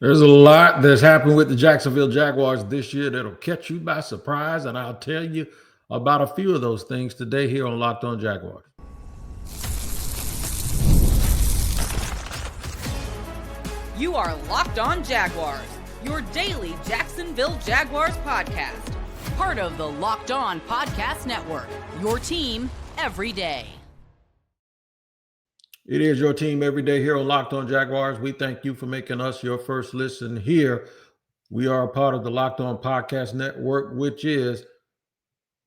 There's a lot that's happened with the Jacksonville Jaguars this year that'll catch you by surprise, and I'll tell you about a few of those things today here on Locked On Jaguars. You are Locked On Jaguars, your daily Jacksonville Jaguars podcast. Part of the Locked On Podcast Network, your team every day. It is your team every day here on Locked On Jaguars. We thank you for making us your first listen here. We are a part of the Locked On Podcast Network, which is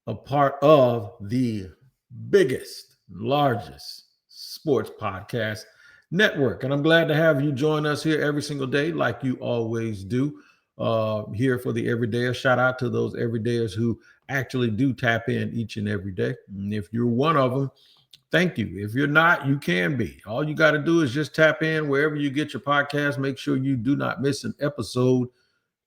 a part of the biggest, largest sports podcast network. And I'm glad to have you join us here every single day, like you always do, here for the everydayers. Shout out to those everydayers who actually do tap in each and every day. And if you're one of them, thank you. If you're not, you can be. All you got to do is just tap in wherever you get your podcast. Make sure you do not miss an episode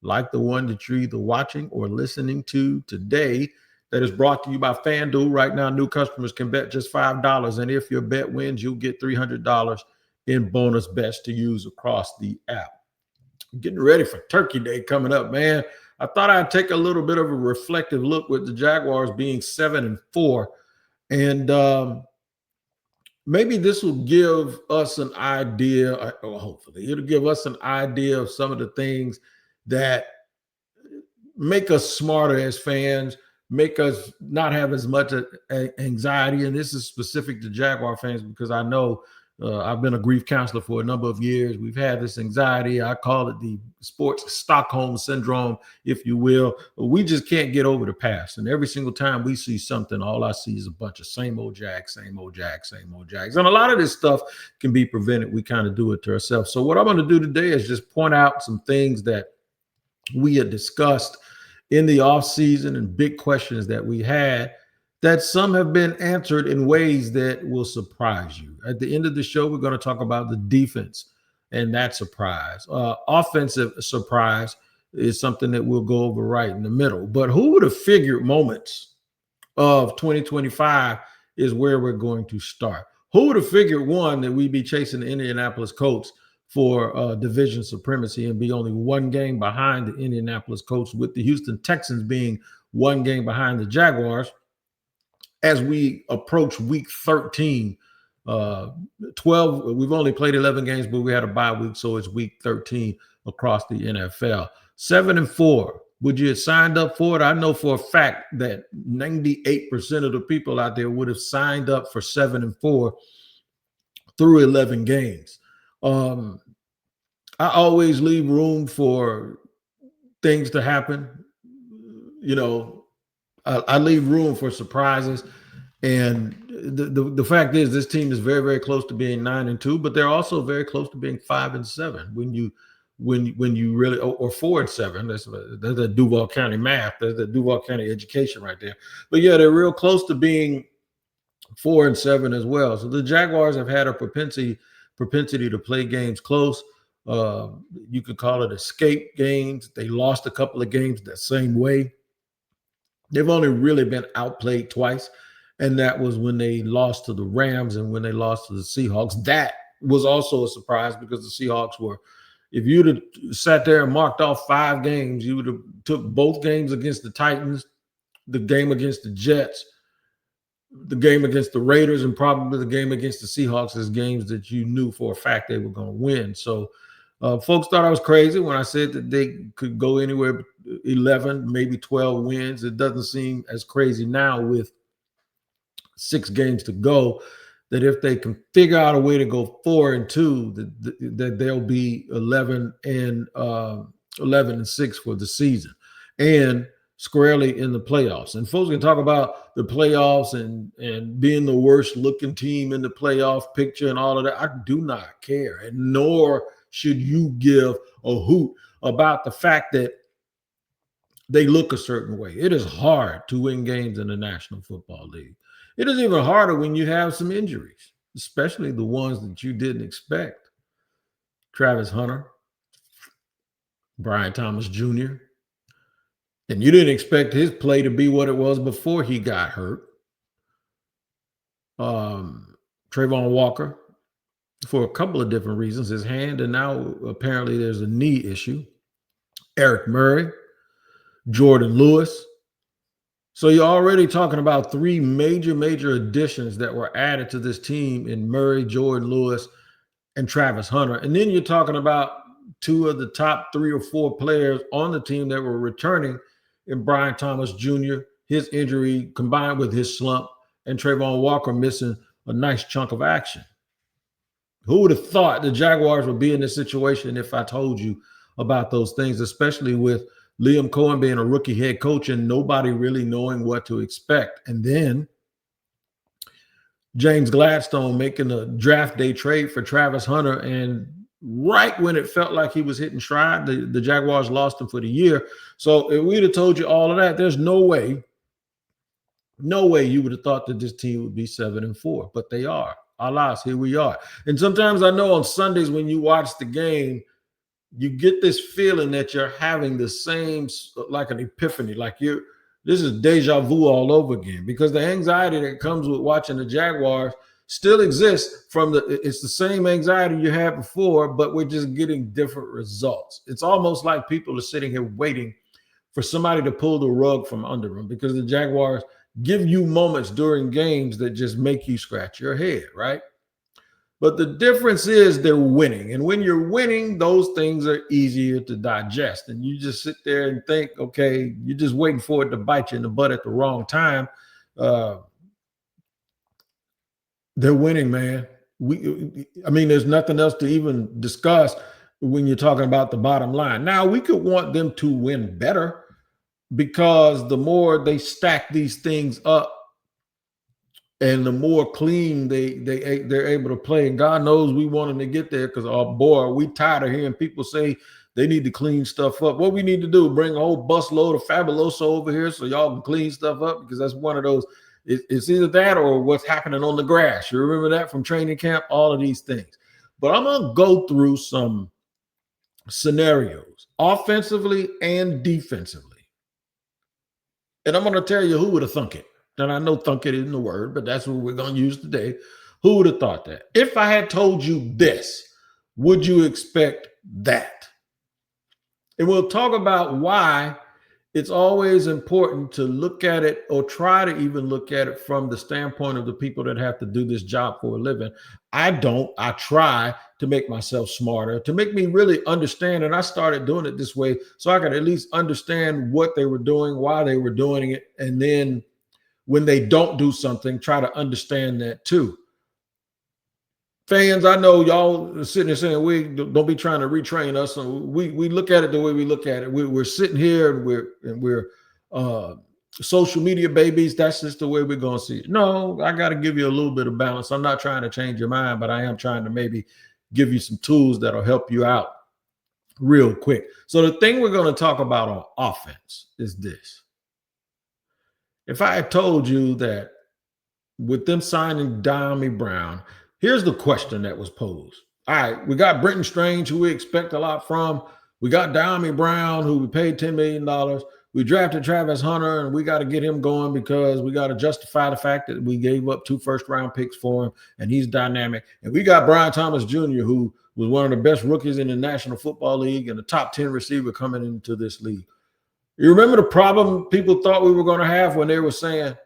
like the one that you're either watching or listening to today, that is brought to you by FanDuel. Right now, new customers can bet just $5. And if your bet wins, you'll get $300 in bonus bets to use across the app. Getting ready for Turkey Day coming up, man. I thought I'd take a little bit of a reflective look with the Jaguars being 7-4. And maybe this will give us an idea, or hopefully it'll give us an idea of some of the things that make us smarter as fans, make us not have as much anxiety. And this is specific to Jaguar fans because I know I've been a grief counselor for a number of years. We've had this anxiety. I call it the sports Stockholm syndrome, if you will. We just can't get over the past. And every single time we see something, all I see is a bunch of same old Jags, same old Jags, same old Jags. And a lot of this stuff can be prevented. We kind of do it to ourselves. So what I'm going to do today is just point out some things that we had discussed in the offseason and big questions that we had, that some have been answered in ways that will surprise you. At the end of the show, we're going to talk about the defense and that surprise. Offensive surprise is something that we'll go over right in the middle. But who would have figured moments of 2025 is where we're going to start? Who would have figured, one, that we'd be chasing the Indianapolis Colts for division supremacy and be only one game behind the Indianapolis Colts, with the Houston Texans being one game behind the Jaguars as we approach week 13. 12, we've only played 11 games, but we had a bye week, so it's week 13 across the NFL. 7-4. Would you have signed up for it? I know for a fact that 98% of the people out there would have signed up for 7-4 through 11 games. I always leave room for things to happen. You know, I leave room for surprises. And the fact is, this team is very, very close to being 9-2, but they're also very close to being 5-7 when you really, or 4-7. That's the Duval County math. That's the Duval County education right there. But yeah, they're real close to being 4-7 as well. So the Jaguars have had a propensity to play games close. You could call it escape games. They lost a couple of games that same way. They've only really been outplayed twice, and that was when they lost to the Rams and when they lost to the Seahawks. That was also a surprise because the Seahawks were, if you'd have sat there and marked off 5 games, you would have took both games against the Titans, the game against the Jets, the game against the Raiders, and probably the game against the Seahawks as games that you knew for a fact they were going to win. So folks thought I was crazy when I said that they could go anywhere 11, maybe 12 wins. It doesn't seem as crazy now with 6 games to go, that if they can figure out a way to go 4-2, that they'll be 11-6 for the season and squarely in the playoffs. And folks can talk about the playoffs and being the worst looking team in the playoff picture and all of that. I do not care, and nor should you give a hoot about the fact that they look a certain way. It is hard to win games in the National Football League. It is even harder when you have some injuries, especially the ones that you didn't expect. Travis Hunter, Brian Thomas Jr., and you didn't expect his play to be what it was before he got hurt. Travon Walker, for a couple of different reasons, his hand, and now apparently there's a knee issue. Eric Murray, Jordan Lewis. So you're already talking about three major additions that were added to this team in Murray, Jordan Lewis, and Travis Hunter. And then you're talking about two of the top 3 or 4 players on the team that were returning in Brian Thomas Jr., his injury combined with his slump, and Travon Walker missing a nice chunk of action. Who would have thought the Jaguars would be in this situation if I told you about those things, especially with Liam Coen being a rookie head coach and nobody really knowing what to expect. And then James Gladstone making a draft day trade for Travis Hunter. And right when it felt like he was hitting stride, the Jaguars lost him for the year. So if we'd have told you all of that, there's no way you would have thought that this team would be 7-4, but they are. Alas, here we are. And sometimes I know on Sundays when you watch the game, you get this feeling that you're having the same, like an epiphany, like this is deja vu all over again, because the anxiety that comes with watching the Jaguars still exists it's the same anxiety you had before, but we're just getting different results. It's almost like people are sitting here waiting for somebody to pull the rug from under them, because the Jaguars give you moments during games that just make you scratch your head, right? But the difference is they're winning. And when you're winning, those things are easier to digest. And you just sit there and think, okay, you're just waiting for it to bite you in the butt at the wrong time. They're winning, man. There's nothing else to even discuss when you're talking about the bottom line. Now, we could want them to win better, because the more they stack these things up and the more clean they're able to play. And God knows we want them to get there, because, oh boy, are we tired of hearing people say they need to clean stuff up. What we need to do, bring a whole busload of Fabuloso over here so y'all can clean stuff up, because that's one of those. It's either that or what's happening on the grass. You remember that from training camp, all of these things. But I'm going to go through some scenarios, offensively and defensively. And I'm going to tell you who would have thunk it. And I know thunk it isn't the word, but that's what we're going to use today. Who would have thought that? If I had told you this, would you expect that? And we'll talk about why it's always important to look at it, or try to even look at it from the standpoint of the people that have to do this job for a living. I try to make myself smarter, to make me really understand. And I started doing it this way so I could at least understand what they were doing, why they were doing it. And then when they don't do something, try to understand that too. Fans, I know y'all are sitting there saying, we don't be trying to retrain us. So we look at it the way we look at it. We're sitting here and we're social media babies. That's just the way we're going to see it. No, I got to give you a little bit of balance. I'm not trying to change your mind, but I am trying to maybe give you some tools that'll help you out real quick. So the thing we're going to talk about on offense is this. If I had told you that with them signing Dyami Brown, here's the question that was posed. All right, we got Brenton Strange, who we expect a lot from. We got Dyami Brown, who we paid $10 million. We drafted Travis Hunter, and we got to get him going because we got to justify the fact that we gave up 2 first-round picks for him, and he's dynamic. And we got Brian Thomas Jr., who was one of the best rookies in the National Football League and a top 10 receiver coming into this league. You remember the problem people thought we were going to have when they were saying,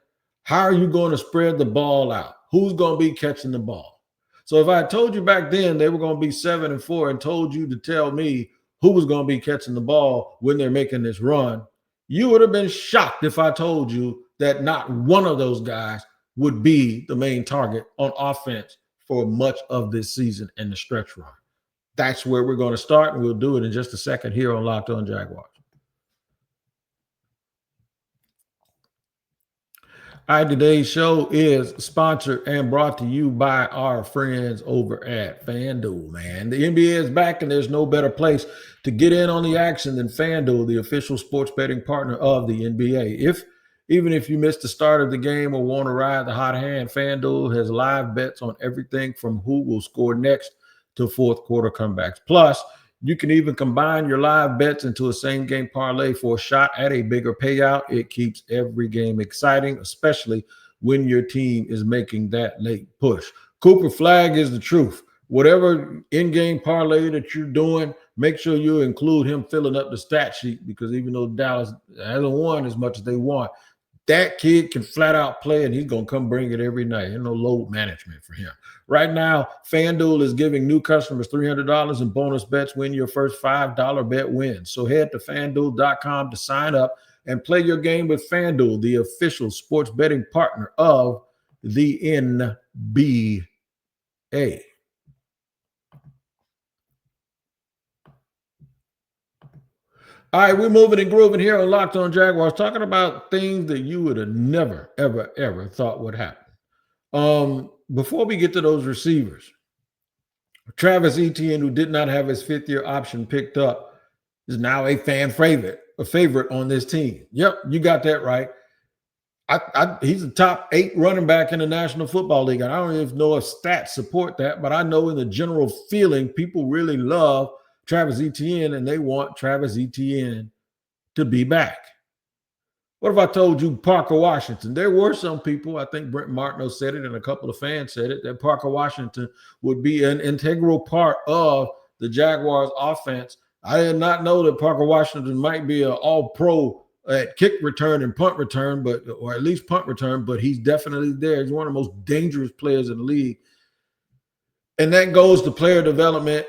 how are you going to spread the ball out? Who's going to be catching the ball? So if I had told you back then they were going to be 7-4 and told you to tell me who was going to be catching the ball when they're making this run, you would have been shocked if I told you that not one of those guys would be the main target on offense for much of this season and the stretch run. That's where we're going to start, and we'll do it in just a second here on Locked On Jaguars. All right, today's show is sponsored and brought to you by our friends over at FanDuel, man. The NBA is back, and there's no better place to get in on the action than FanDuel, the official sports betting partner of the NBA. Even if you missed the start of the game or want to ride the hot hand, FanDuel has live bets on everything from who will score next to fourth quarter comebacks. Plus, you can even combine your live bets into a same-game parlay for a shot at a bigger payout. It keeps every game exciting, especially when your team is making that late push. Cooper Flag is the truth. whatever in-game parlay that you're doing, make sure you include him filling up the stat sheet, because even though Dallas hasn't won as much as they want, that kid can flat out play, and he's going to come bring it every night. There's no load management for him. Right now, FanDuel is giving new customers $300 in bonus bets when your first $5 bet wins. So head to FanDuel.com to sign up and play your game with FanDuel, the official sports betting partner of the NBA. All right, we're moving and grooving here on Locked On Jaguars, talking about things that you would have never, ever, ever thought would happen. Before we get to those receivers, Travis Etienne, who did not have his fifth-year option picked up, is now a fan favorite on this team. Yep, you got that right. He's the top 8 running back in the National Football League. And I don't even know if stats support that, but I know in the general feeling, people really love Travis Etienne, and they want Travis Etienne to be back. What if I told you Parker Washington? There were some people, I think Brent Martineau said it and a couple of fans said it, that Parker Washington would be an integral part of the Jaguars offense. I did not know that Parker Washington might be an all-pro at kick return and punt return, or at least punt return, but he's definitely there. He's one of the most dangerous players in the league. And that goes to player development.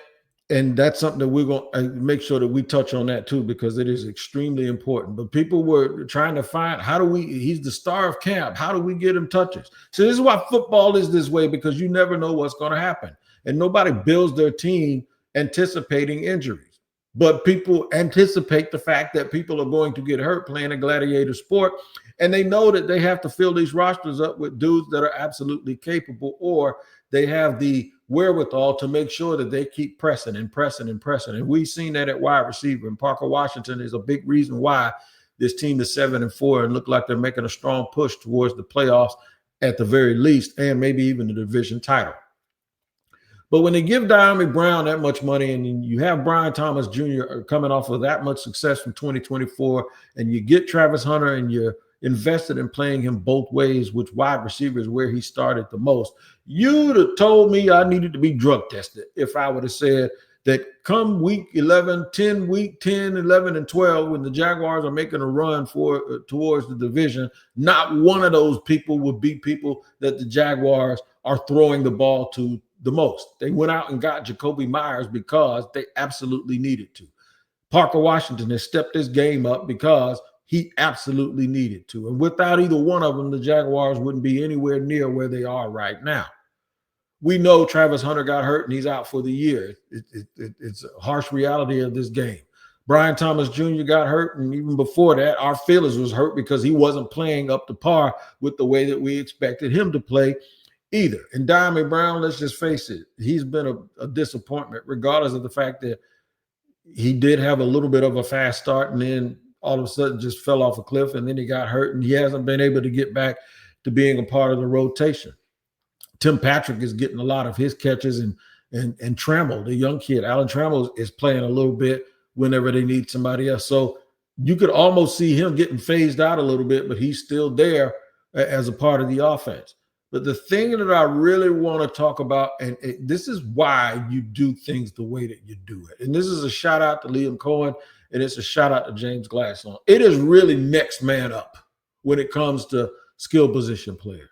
And that's something that we're going to make sure that we touch on that too, because it is extremely important. But people were trying to find, he's the star of camp. How do we get him touches? So this is why football is this way, because you never know what's going to happen. And nobody builds their team anticipating injuries. But people anticipate the fact that people are going to get hurt playing a gladiator sport. And they know that they have to fill these rosters up with dudes that are absolutely capable, or they have the wherewithal to make sure that they keep pressing and pressing and pressing. And we've seen that at wide receiver. And Parker Washington is a big reason why this team is 7-4 and look like they're making a strong push towards the playoffs at the very least, and maybe even the division title. But when they give Diami Brown that much money, and you have Brian Thomas Jr. coming off of that much success from 2024, and you get Travis Hunter and you're invested in playing him both ways, which wide receiver is where he started the most, you'd have told me I needed to be drug tested if I would have said that come week 11, 10, week 10, 11, and 12, when the Jaguars are making a run towards the division, not one of those people would be people that the Jaguars are throwing the ball to the most. They went out and got Jacoby Myers because they absolutely needed to. Parker Washington has stepped his game up because he absolutely needed to. And without either one of them, the Jaguars wouldn't be anywhere near where they are right now. We know Travis Hunter got hurt and he's out for the year. It's a harsh reality of this game. Brian Thomas Jr. got hurt, and even before that, our feelings was hurt because he wasn't playing up to par with the way that we expected him to play either. And Diami Brown, let's just face it, he's been a disappointment, regardless of the fact that he did have a little bit of a fast start and then all of a sudden just fell off a cliff, and then he got hurt, and he hasn't been able to get back to being a part of the rotation. Tim Patrick is getting a lot of his catches, and Trammell, the young kid, Alan Trammell, is playing a little bit whenever they need somebody else. So you could almost see him getting phased out a little bit, but he's still there as a part of the offense. But the thing that I really want to talk about, and this is why you do things the way that you do it, and this is a shout out to Liam Coen, and it's a shout out to James Gladstone. It is really next man up when it comes to skill position players.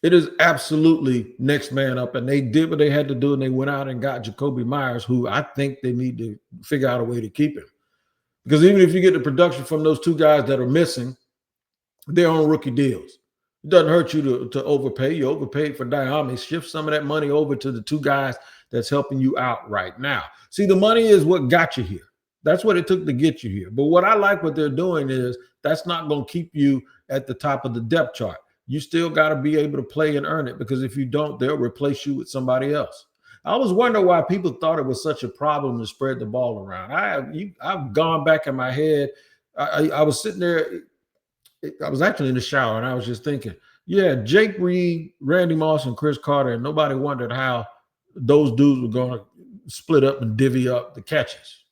It is absolutely next man up, and they did what they had to do, and they went out and got Jacoby Myers, who I think they need to figure out a way to keep him. Because even if you get the production from those two guys that are missing, they're on rookie deals. It doesn't hurt you to overpay. You overpaid for Diami. Shift some of that money over to the two guys that's helping you out right now. See, the money is what got you here. That's what it took to get you here. But what I like what they're doing is that's not going to keep you at the top of the depth chart. You still got to be able to play and earn it, because if you don't, they'll replace you with somebody else. I was wondering why people thought it was such a problem to spread the ball around. I've gone back in my head. I was sitting there. I was actually in the shower, and I was just thinking, yeah, Jake Reed, Randy Moss, and Chris Carter, and nobody wondered how those dudes were going to split up and divvy up the catches.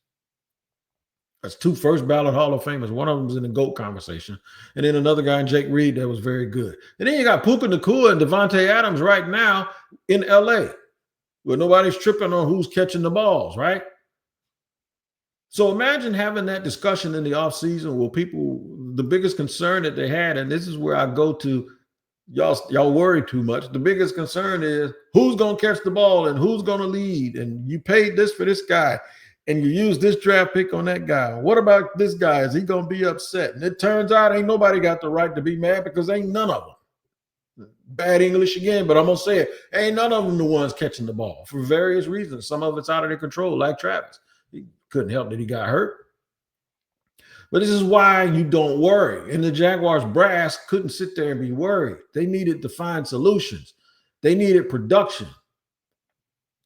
That's two first ballot Hall of Famers. One of them was in the GOAT conversation. And then another guy in Jake Reed that was very good. And then you got Puka Nacua and Devontae Adams right now in LA. Well, nobody's tripping on who's catching the balls, right? So imagine having that discussion in the offseason where people, the biggest concern that they had, and this is where I go to, y'all worry too much. The biggest concern is who's going to catch the ball and who's going to lead. And you paid this for this guy and you use this draft pick on that guy. What about this guy? Is he going to be upset? And it turns out ain't nobody got the right to be mad because ain't none of them. Bad English again, but I'm going to say it. Ain't none of them the ones catching the ball for various reasons. Some of it's out of their control, like Travis. He couldn't help that he got hurt. But this is why you don't worry. And the Jaguars brass couldn't sit there and be worried. They needed to find solutions. They needed production.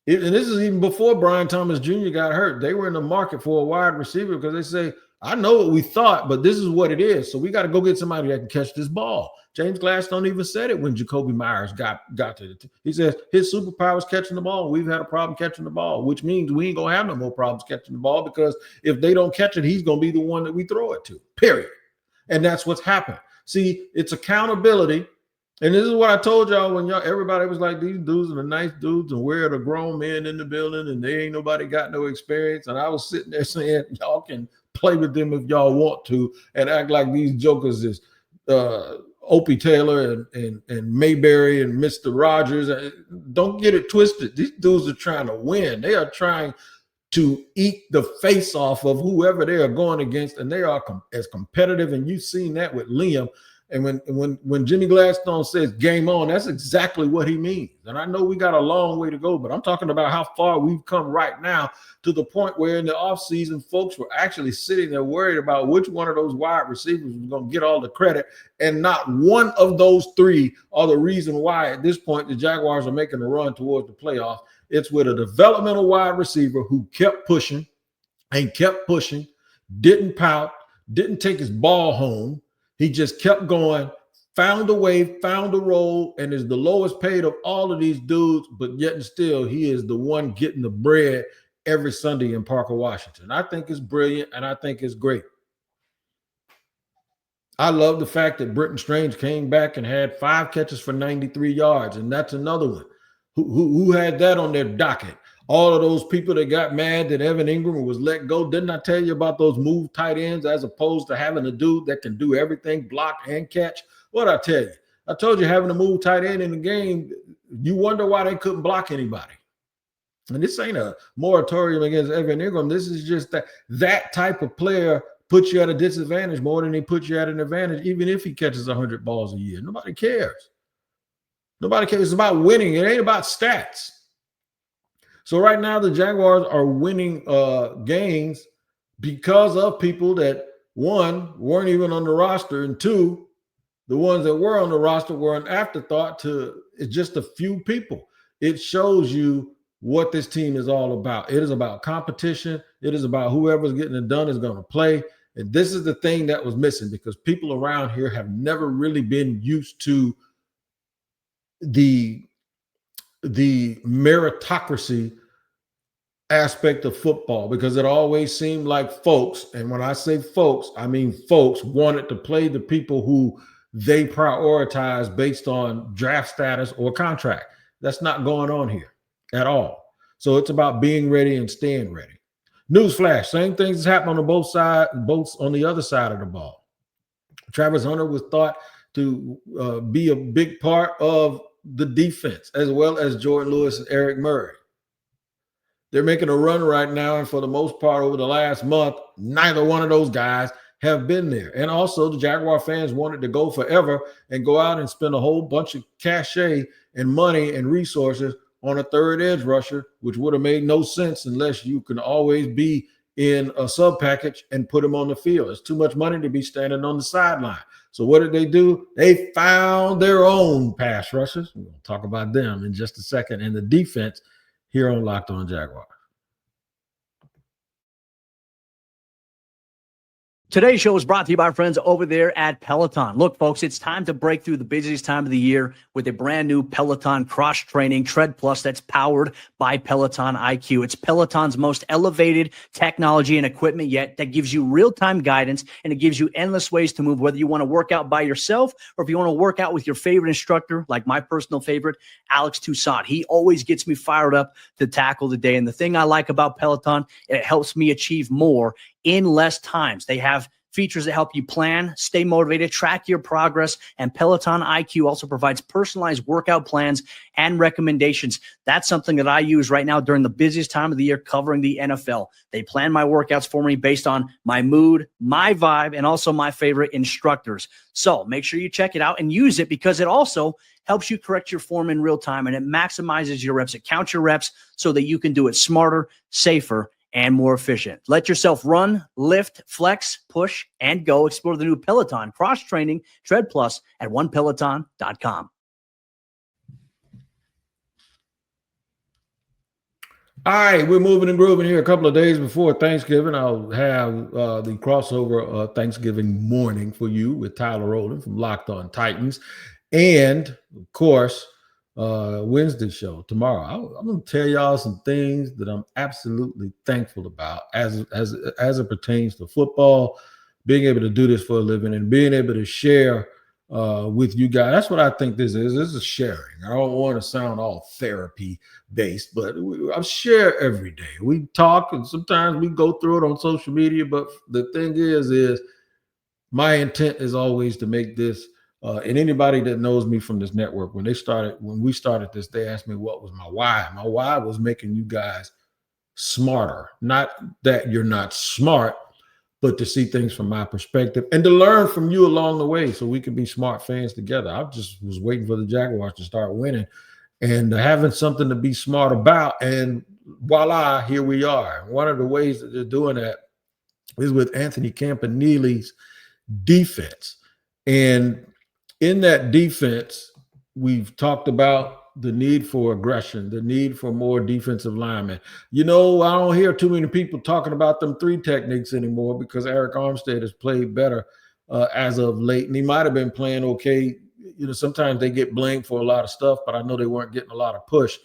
And this is even before Brian Thomas Jr. got hurt. They were in the market for a wide receiver because they say, I know what we thought, but this is what it is. So we got to go get somebody that can catch this ball. James Gladstone even said it when Jacoby Myers got to it. He says his superpower is catching the ball. We've had a problem catching the ball, which means we ain't going to have no more problems catching the ball because if they don't catch it, he's going to be the one that we throw it to, period. And that's what's happened. See, it's accountability. And this is what I told y'all when everybody was like, these dudes are the nice dudes and we're the grown men in the building and they ain't nobody got no experience. And I was sitting there saying, y'all can play with them if y'all want to and act like these jokers is Opie Taylor and Mayberry and Mr. Rogers. Don't get it twisted. These dudes are trying to win. They are trying to eat the face off of whoever they are going against, and they are as competitive. And you've seen that with Liam. And when Jimmy Gladstone says game on, that's exactly what he means. And I know we got a long way to go, but I'm talking about how far we've come right now to the point where in the offseason, folks were actually sitting there worried about which one of those wide receivers was going to get all the credit. And not one of those three are the reason why at this point the Jaguars are making a run towards the playoffs. It's with a developmental wide receiver who kept pushing and kept pushing, didn't pout, didn't take his ball home. He just kept going, found a way, found a role, and is the lowest paid of all of these dudes, but yet and still he is the one getting the bread every Sunday in Parker, Washington. I think it's brilliant, and I think it's great. I love the fact that Britton Strange came back and had 5 catches for 93 yards, and that's another one. Who had that on their docket? All of those people that got mad that Evan Ingram was let go. Didn't I tell you about those move tight ends as opposed to having a dude that can do everything, block and catch? What'd I tell you? I told you having a move tight end in the game, you wonder why they couldn't block anybody. And this ain't a moratorium against Evan Ingram. This is just that type of player puts you at a disadvantage more than he puts you at an advantage, even if he catches 100 balls a year. Nobody cares. Nobody cares. It's about winning. It ain't about stats. So right now, the Jaguars are winning games because of people that, one, weren't even on the roster, and two, the ones that were on the roster were an afterthought to just a few people. It shows you what this team is all about. It is about competition. It is about whoever's getting it done is going to play. And this is the thing that was missing because people around here have never really been used to the meritocracy aspect of football because it always seemed like folks, and when I say folks, I mean folks wanted to play the people who they prioritize based on draft status or contract. That's not going on here at all. So it's about being ready and staying ready. Newsflash, same things has happened on both sides, both on the other side of the ball. Travis Hunter was thought to be a big part of the defense, as well as Jordan Lewis and Eric Murray. They're making a run right now, and for the most part over the last month, neither one of those guys have been there. And also the Jaguar fans wanted to go forever and go out and spend a whole bunch of cachet and money and resources on a third edge rusher, which would have made no sense unless you can always be in a sub package and put him on the field. It's too much money to be standing on the sideline. So what did they do? They found their own pass rushers. We'll talk about them in just a second. And the defense here on Locked On Jaguars. Today's show is brought to you by our friends over there at Peloton. Look, folks, it's time to break through the busiest time of the year with a brand new Peloton cross-training Tread Plus that's powered by Peloton IQ. It's Peloton's most elevated technology and equipment yet that gives you real-time guidance, and it gives you endless ways to move, whether you want to work out by yourself or if you want to work out with your favorite instructor, like my personal favorite, Alex Toussaint. He always gets me fired up to tackle the day. And the thing I like about Peloton, it helps me achieve more in less times. They have features that help you plan, stay motivated, track your progress, and Peloton IQ also provides personalized workout plans and recommendations. That's something that I use right now during the busiest time of the year covering the NFL. They plan my workouts for me based on my mood, my vibe, and also my favorite instructors. So make sure you check it out and use it, because it also helps you correct your form in real time, and it maximizes your reps. It counts your reps so that you can do it smarter, safer, and more efficient. Let yourself run, lift, flex, push, and go. Explore the new Peloton cross-training Tread Plus at onepeloton.com. All right, we're moving and grooving here. A couple of days before Thanksgiving, I'll have the crossover Thanksgiving morning for you with Tyler Rowland from Locked On Titans. And, of course, Wednesday show tomorrow. I'm going to tell y'all some things that I'm absolutely thankful about as it pertains to football, being able to do this for a living and being able to share with you guys. That's what I think this is. This is sharing. I don't want to sound all therapy based, but I share every day. We talk, and sometimes we go through it on social media. But the thing is my intent is always to make this. And anybody that knows me from this network, when we started this, they asked me what was my why. My why was making you guys smarter. Not that you're not smart, but to see things from my perspective and to learn from you along the way so we can be smart fans together. I just was waiting for the Jaguars to start winning and having something to be smart about. And voila, here we are. One of the ways that they're doing that is with Anthony Campanile's defense. And in that defense, we've talked about the need for aggression, the need for more defensive linemen. I don't hear too many people talking about them 3 techniques anymore because Eric Armstead has played better as of late, and he might have been playing okay. Sometimes they get blamed for a lot of stuff, but I know they weren't getting a lot of push.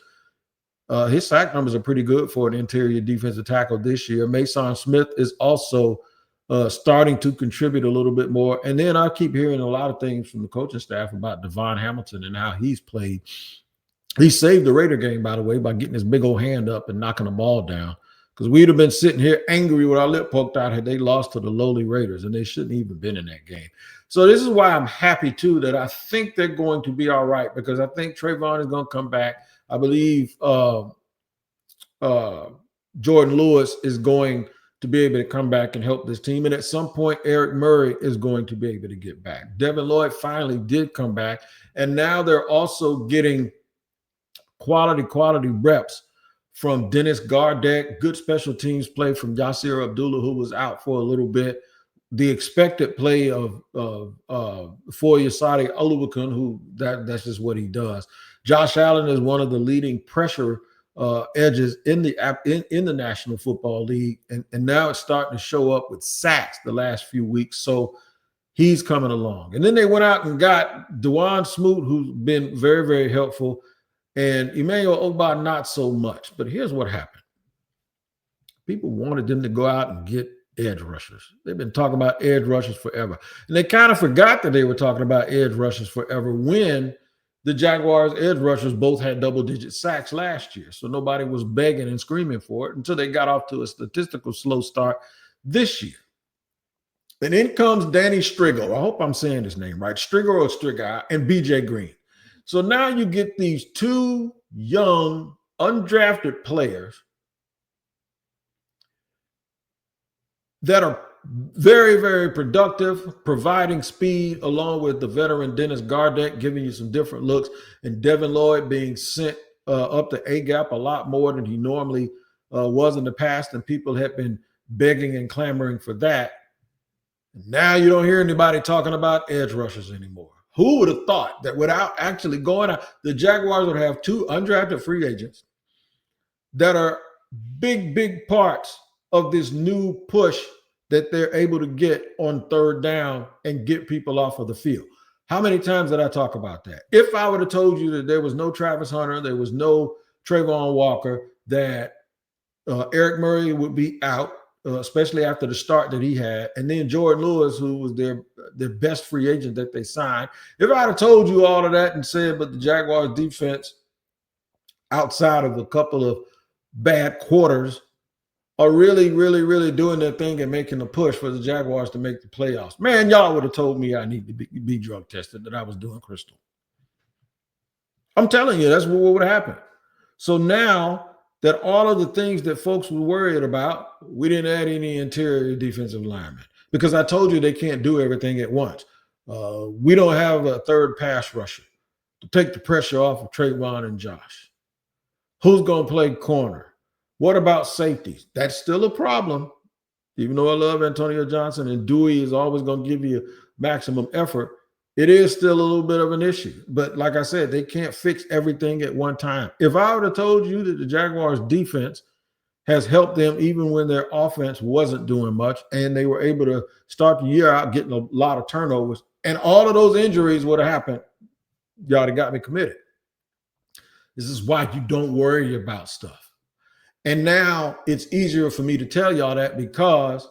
His sack numbers are pretty good for an interior defensive tackle this year. Mason Smith is also starting to contribute a little bit more. And then I keep hearing a lot of things from the coaching staff about Devon Hamilton and how he's played. He saved the Raider game, by the way, by getting his big old hand up and knocking the ball down, because we'd have been sitting here angry with our lip poked out had they lost to the lowly Raiders, and they shouldn't even been in that game. So this is why I'm happy, too, that I think they're going to be all right, because I think Trevon is going to come back. I believe Jordan Lewis is going to be able to come back and help this team. And at some point, Eric Murray is going to be able to get back. Devin Lloyd finally did come back. And now they're also getting quality reps from Dennis Gardeck, good special teams play from Yasir Abdullah, who was out for a little bit. The expected play of Foyesade Oluwakun, who that's just what he does. Josh Allen is one of the leading pressure edges in the National Football League, and now it's starting to show up with sacks the last few weeks. So he's coming along. And then they went out and got Dewan Smoot, who's been very, very helpful, and Emmanuel Ogbah not so much. But here's what happened. People wanted them to go out and get edge rushers. They've been talking about edge rushers forever. And they kind of forgot that they were talking about edge rushers forever when the Jaguars edge rushers both had double-digit sacks last year. So nobody was begging and screaming for it until they got off to a statistical slow start this year. And in comes Danny Strigo. I hope I'm saying his name right. Strigo or Strigo and BJ Green. So now you get these 2 young, undrafted players that are very, very productive, providing speed, along with the veteran Dennis Gardeck giving you some different looks, and Devin Lloyd being sent up the A-gap a lot more than he normally was in the past, and people have been begging and clamoring for that. Now you don't hear anybody talking about edge rushers anymore. Who would have thought that without actually going out, the Jaguars would have 2 undrafted free agents that are big, big parts of this new push that they're able to get on third down and get people off of the field. How many times did I talk about that? If I would have told you that there was no Travis Hunter, there was no Travon Walker, that Eric Murray would be out, especially after the start that he had, and then Jordan Lewis, who was their best free agent that they signed. If I had told you all of that and said, but the Jaguars defense, outside of a couple of bad quarters, are really, really, really doing their thing and making a push for the Jaguars to make the playoffs, man, y'all would have told me I need to be drug tested, that I was doing crystal. I'm telling you, that's what would have happened. So now that all of the things that folks were worried about, we didn't add any interior defensive linemen because I told you they can't do everything at once. We don't have a third pass rusher to take the pressure off of Trayvon and Josh. Who's going to play corner? What about safeties? That's still a problem. Even though I love Antonio Johnson and Dewey is always going to give you maximum effort, it is still a little bit of an issue. But like I said, they can't fix everything at one time. If I would have told you that the Jaguars defense has helped them even when their offense wasn't doing much and they were able to start the year out getting a lot of turnovers and all of those injuries would have happened, y'all would have got me committed. This is why you don't worry about stuff. And now it's easier for me to tell y'all that because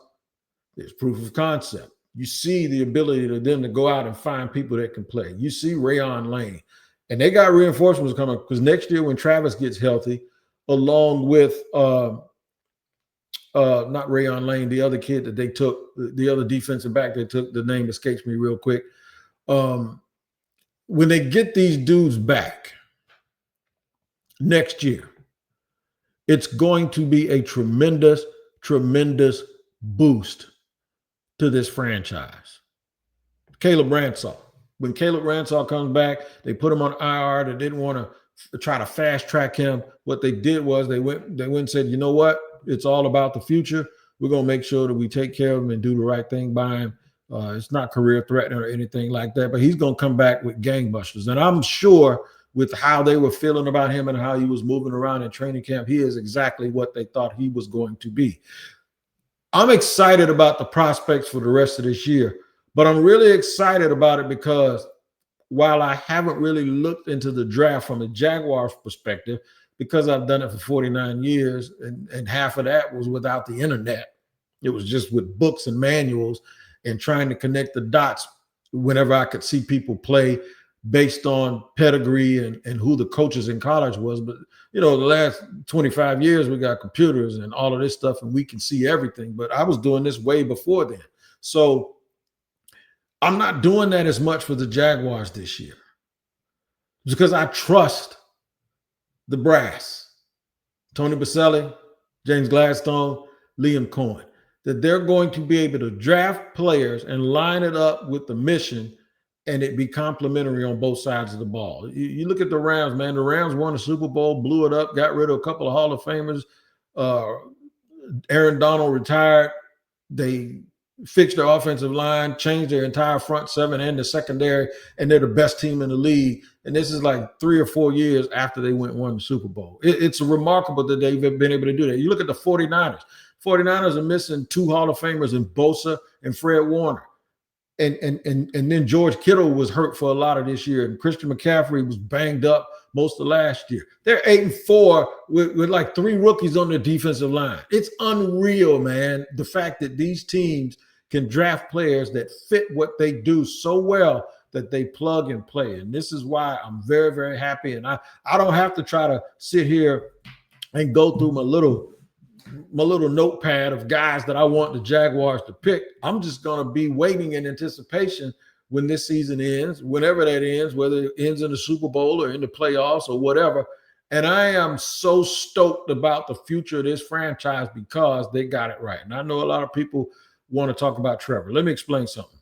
there's proof of concept. You see the ability of them to go out and find people that can play. You see Rayon Lane. And they got reinforcements coming because next year when Travis gets healthy, along with not Rayon Lane, the other kid that they took, the other defensive back they took, the name escapes me real quick. When they get these dudes back next year, it's going to be a tremendous, tremendous boost to this franchise. Caleb Ransaw. When Caleb Ransaw comes back, they put him on IR. They didn't want to try to fast track him. What they did was they went and said, you know what? It's all about the future. We're going to make sure that we take care of him and do the right thing by him. It's not career threatening or anything like that, but he's going to come back with gangbusters. And I'm sure with how they were feeling about him and how he was moving around in training camp, he is exactly what they thought he was going to be. I'm excited about the prospects for the rest of this year, but I'm really excited about it because while I haven't really looked into the draft from a Jaguars perspective, because I've done it for 49 years and half of that was without the internet. It was just with books and manuals and trying to connect the dots whenever I could see people play based on pedigree and who the coaches in college was. But, you know, the last 25 years, we got computers and all of this stuff, and we can see everything. But I was doing this way before then. So I'm not doing that as much for the Jaguars this year because I trust the brass, Tony Baselli, James Gladstone, Liam Coen, that they're going to be able to draft players and line it up with the mission and it be complementary on both sides of the ball. You look at the Rams, man. The Rams won the Super Bowl, blew it up, got rid of a couple of Hall of Famers. Aaron Donald retired. They fixed their offensive line, changed their entire front seven and the secondary, and they're the best team in the league. And this is like 3 or 4 years after they won the Super Bowl. It's remarkable that they've been able to do that. You look at the 49ers. 49ers are missing 2 Hall of Famers in Bosa and Fred Warner. And then George Kittle was hurt for a lot of this year, and Christian McCaffrey was banged up most of last year. They're 8-4 with like 3 rookies on their defensive line. It's unreal, man. The fact that these teams can draft players that fit what they do so well that they plug and play. And this is why I'm very, very happy. And I don't have to try to sit here and go through my little notepad of guys that I want the Jaguars to pick. I'm just going to be waiting in anticipation when this season ends, whenever that ends, whether it ends in the Super Bowl or in the playoffs or whatever. And I am so stoked about the future of this franchise because they got it right. And I know a lot of people want to talk about Trevor. Let me explain something.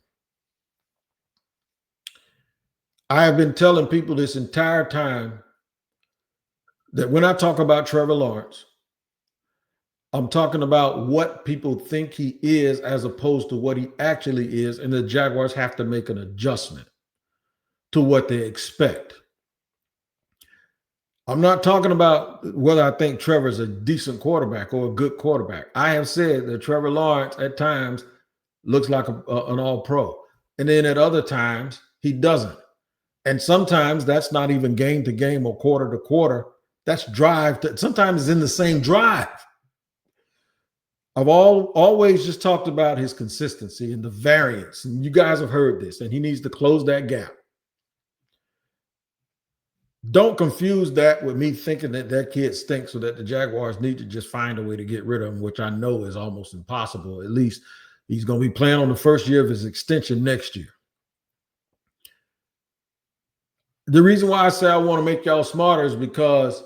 I have been telling people this entire time that when I talk about Trevor Lawrence, I'm talking about what people think he is as opposed to what he actually is, and the Jaguars have to make an adjustment to what they expect. I'm not talking about whether I think Trevor's a decent quarterback or a good quarterback. I have said that Trevor Lawrence at times looks like an all-pro. And then at other times, he doesn't. And sometimes that's not even game to game or quarter to quarter. That's drive. Sometimes it's in the same drive. I've always just talked about his consistency and the variance. And you guys have heard this, and he needs to close that gap. Don't confuse that with me thinking that kid stinks or that the Jaguars need to just find a way to get rid of him, which I know is almost impossible. At least he's going to be playing on the first year of his extension next year. The reason why I say I want to make y'all smarter is because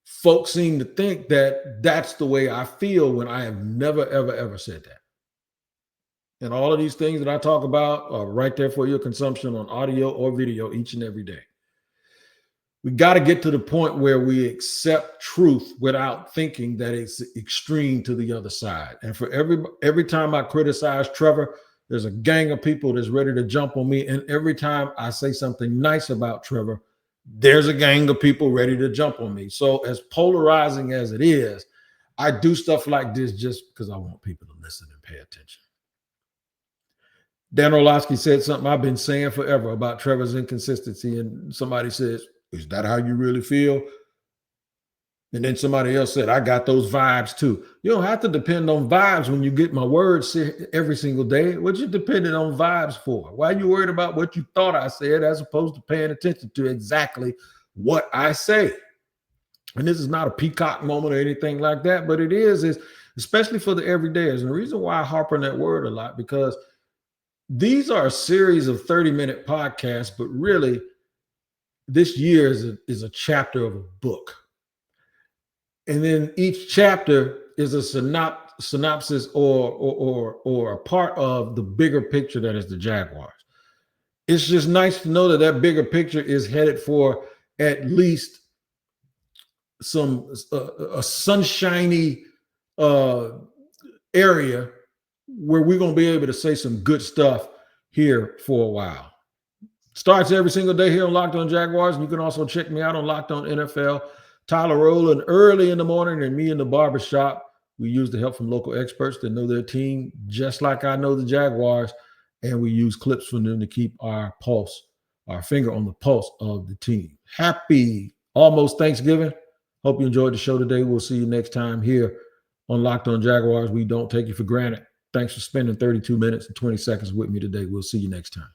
folks seem to think that that's the way I feel when I have never, ever, ever said that. And all of these things that I talk about are right there for your consumption on audio or video each and every day. We got to get to the point where we accept truth without thinking that it's extreme to the other side. And for every time I criticize Trevor, there's a gang of people that's ready to jump on me. And every time I say something nice about Trevor, there's a gang of people ready to jump on me. So as polarizing as it is, I do stuff like this just because I want people to listen and pay attention. Dan Orlovsky said something I've been saying forever about Trevor's inconsistency. And somebody says, is that how you really feel? And then somebody else said, I got those vibes too. You don't have to depend on vibes when you get my words every single day. What you depending on vibes for? Why are you worried about what you thought I said as opposed to paying attention to exactly what I say? And this is not a peacock moment or anything like that, but it is especially for the everydayers. And the reason why I harp on that word a lot, because these are a series of 30-minute podcasts, but really this year is a chapter of a book. And then each chapter is a synopsis or a part of the bigger picture that is the Jaguars. It's just nice to know that bigger picture is headed for at least a sunshiny area where we're going to be able to say some good stuff here for a while. Starts every single day here on Locked On Jaguars. And you can also check me out on Locked On NFL. Tyler Rowland early in the morning, and me in the barbershop. We use the help from local experts that know their team just like I know the Jaguars, and we use clips from them to keep our finger on the pulse of the team. Happy almost Thanksgiving. Hope you enjoyed the show today. We'll see you next time here on Locked On Jaguars. We don't take you for granted. Thanks for spending 32 minutes and 20 seconds with me today. We'll see you next time.